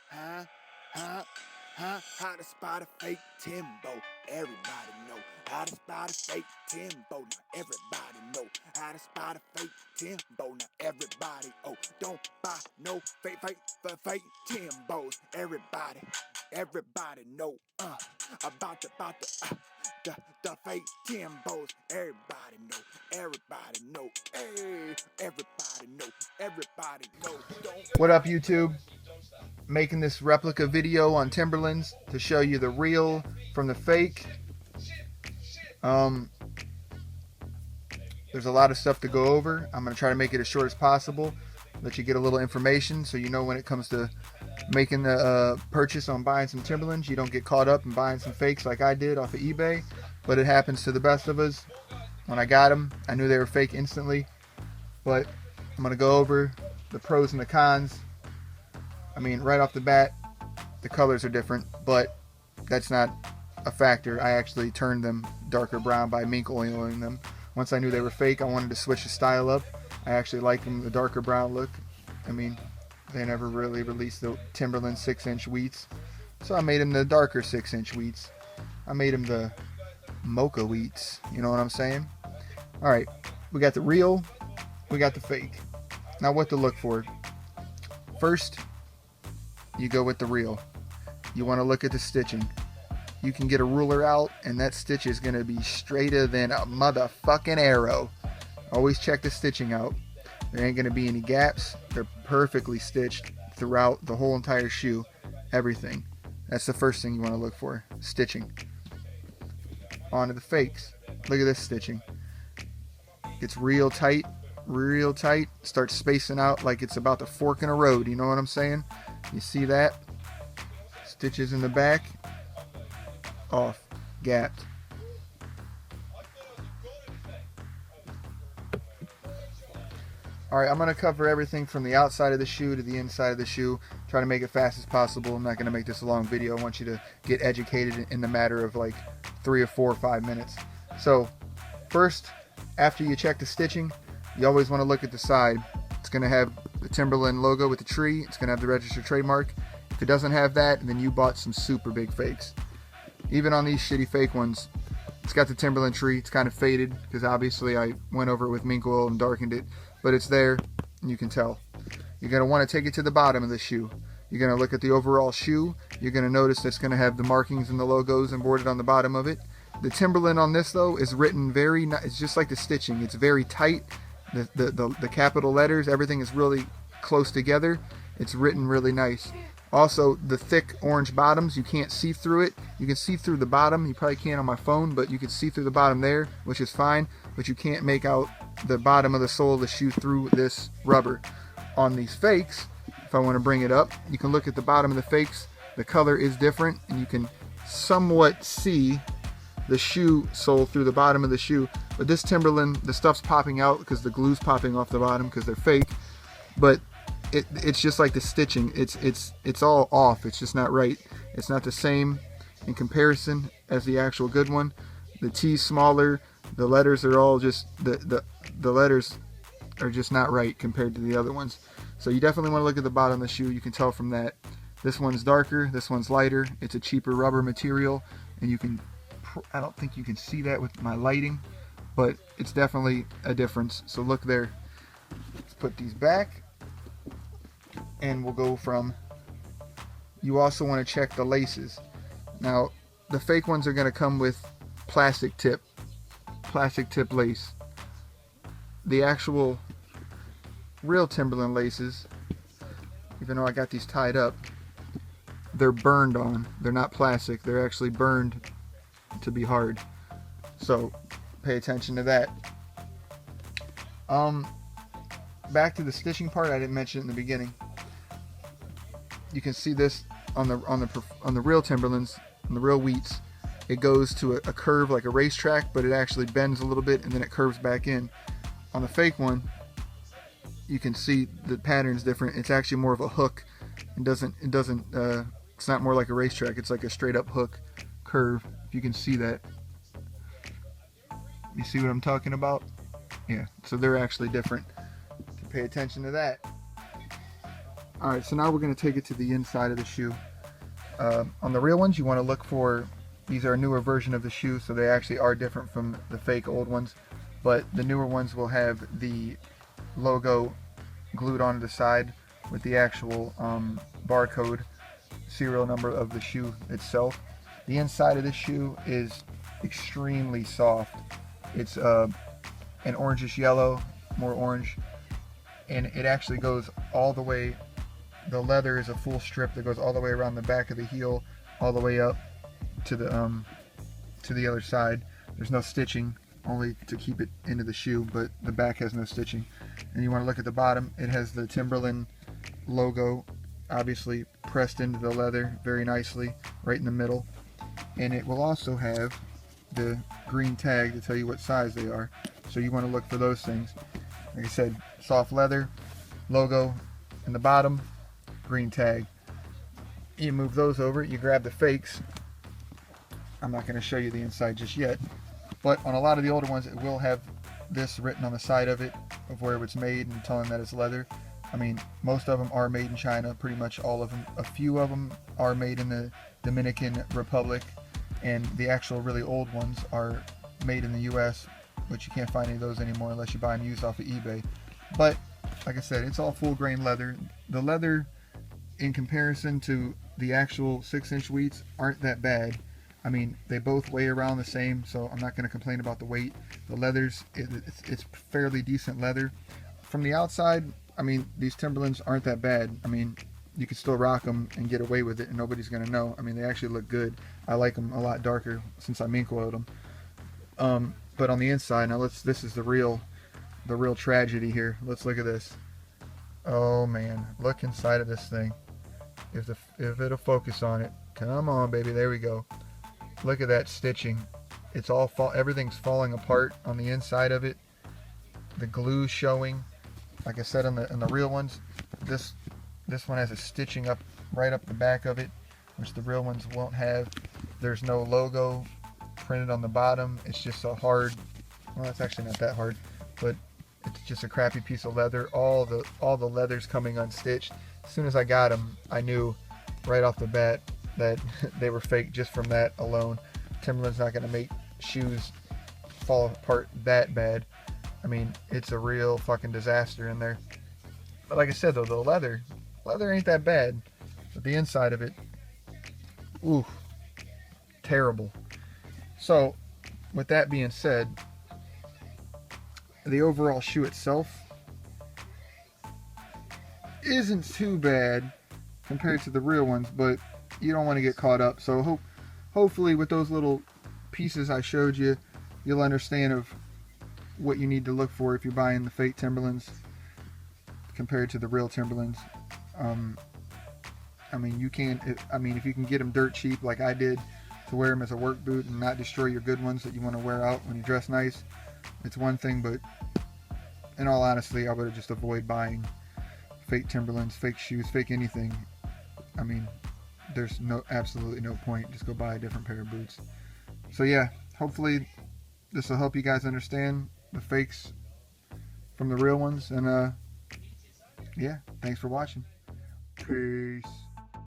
Huh? Huh? Huh? How to spot a fake Timbo? Everybody know how to spot a fake Timbo. Now everybody know how to spot a fake Timbo. Now everybody, oh, don't buy no fake Timbos. Everybody know about the fake Timbos. Everybody know, hey, everybody know. What up, YouTube? Making this replica video on Timberlands to show you the real from the fake. There's a lot of stuff to go over. I'm going to try to make it as short as possible, let you get a little information so you know when it comes to making the purchase on buying some Timberlands, you don't get caught up in buying some fakes like I did off of eBay. But it happens to the best of us. When I got them, I knew they were fake instantly. But I'm going to go over the pros and the cons. I mean, right off the bat, the colors are different, but that's not a factor. I actually turned them darker brown by mink oiling them. Once I knew they were fake, I wanted to switch the style up. I actually like them, the darker brown look. I mean, they never really released the Timberland 6-inch Wheats, so I made them the darker 6-inch Wheats. I made them the mocha Wheats, you know what I'm saying? Alright, we got the real, we got the fake. Now what to look for. First, you go with the real. You want to look at the stitching. You can get a ruler out and that stitch is going to be straighter than a motherfucking arrow. Always check the stitching out. There ain't going to be any gaps. They're perfectly stitched throughout the whole entire shoe. Everything. That's the first thing you want to look for. Stitching. On to the fakes. Look at this stitching. Gets real tight. Real tight. Starts spacing out like it's about to fork in a road. You know what I'm saying? You see that? Stitches in the back. Off. Gapped. Alright, I'm going to cover everything from the outside of the shoe to the inside of the shoe. Try to make it fast as possible. I'm not going to make this a long video. I want you to get educated in the matter of like 3 or 4 or 5 minutes. So, first, after you check the stitching, you always want to look at the side. It's going to have the Timberland logo with the tree. It's going to have the registered trademark. If it doesn't have that, then you bought some super big fakes. Even on these shitty fake ones, it's got the Timberland tree. It's kind of faded because obviously I went over it with mink oil and darkened it. But it's there, and you can tell. You're going to want to take it to the bottom of the shoe. You're going to look at the overall shoe. You're going to notice it's going to have the markings and the logos embroidered on the bottom of it. The Timberland on this, though, is written very nice. It's just like the stitching. It's very tight. The capital letters, everything is really close together. It's written really nice. Also, the thick orange bottoms, you can't see through it. You can see through the bottom. You probably can't on my phone, but you can see through the bottom there, which is fine. But you can't make out the bottom of the sole of the shoe through this rubber. On these fakes, if I want to bring it up, you can look at the bottom of the fakes. The color is different, and you can somewhat see the shoe sole through the bottom of the shoe. But this Timberland, the stuff's popping out because the glue's popping off the bottom because they're fake. But it's just like the stitching. It's all off. It's just not right. It's not the same in comparison as the actual good one. The T's smaller. The letters are all just the letters are just not right compared to the other ones. So you definitely want to look at the bottom of the shoe. You can tell from that. This one's darker. This one's lighter. It's a cheaper rubber material, and you can. I don't think you can see that with my lighting, but it's definitely a difference. So look there. Let's put these back. And we'll go from, you also want to check the laces. Now, the fake ones are going to come with plastic tip lace. The actual real Timberland laces, even though I got these tied up, they're burned on. They're not plastic. They're actually burned to be hard. So, pay attention to that. Back to the stitching part, I didn't mention it in the beginning. You can see this on the real Timberlands, on the real Wheats. It goes to a curve like a racetrack, but it actually bends a little bit and then it curves back in. On the fake one, you can see the pattern's different. It's actually more of a hook. It's not more like a racetrack. It's like a straight up hook curve. If you can see that. You see what I'm talking about? Yeah, so they're actually different. So pay attention to that. Alright, so now we're going to take it to the inside of the shoe. On the real ones, you want to look for, these are a newer version of the shoe, so they actually are different from the fake old ones. But the newer ones will have the logo glued onto the side with the actual barcode serial number of the shoe itself. The inside of this shoe is extremely soft. It's an orangish yellow, more orange, and it actually goes all the way, the leather is a full strip that goes all the way around the back of the heel, all the way up to the other side. There's no stitching, only to keep it into the shoe, but the back has no stitching. And you want to look at the bottom, it has the Timberland logo obviously pressed into the leather very nicely right in the middle, and it will also have the green tag to tell you what size they are, so you want to look for those things. Like I said, soft leather, logo in the bottom, green tag. You move those over, you grab the fakes. I'm not going to show you the inside just yet, but on a lot of the older ones it will have this written on the side of it, of where it's made and telling that it's leather. I mean, most of them are made in China, pretty much all of them. A few of them are made in the Dominican Republic, and the actual really old ones are made in the US, which you can't find any of those anymore unless you buy them used off of eBay. But like I said, it's all full grain leather. The leather, in comparison to the actual 6-inch Wheats, aren't that bad. I mean, they both weigh around the same, so I'm not going to complain about the weight. The leathers, it's fairly decent leather. From the outside, I mean, these Timberlands aren't that bad. I mean, you can still rock them and get away with it and nobody's going to know. I mean, they actually look good. I like them a lot darker since I mink oiled them. But on the inside, now this is the real tragedy here. Let's look at this. Oh man, look inside of this thing. If it'll focus on it. Come on, baby, there we go. Look at that stitching. It's all everything's falling apart on the inside of it. The glue's showing. Like I said, on the real ones, this one has a stitching up right up the back of it, which the real ones won't have. There's no logo printed on the bottom. It's just a hard, well, it's actually not that hard, but it's just a crappy piece of leather. All the leather's coming unstitched. As soon as I got them, I knew right off the bat that they were fake just from that alone. Timberland's not going to make shoes fall apart that bad. I mean, it's a real fucking disaster in there. But like I said though, the leather ain't that bad. But the inside of it, ooh, terrible. So, with that being said, the overall shoe itself isn't too bad compared to the real ones, but you don't want to get caught up. So hopefully with those little pieces I showed you, you'll understand of what you need to look for if you're buying the fake Timberlands compared to the real Timberlands. I mean, if you can get them dirt cheap like I did, to wear them as a work boot and not destroy your good ones that you want to wear out when you dress nice, it's one thing, but in all honesty, I would just avoid buying fake Timberlands, fake shoes, fake anything. I mean, there's absolutely no point. Just go buy a different pair of boots. So yeah, hopefully this will help you guys understand the fakes from the real ones. And yeah, thanks for watching. Peace.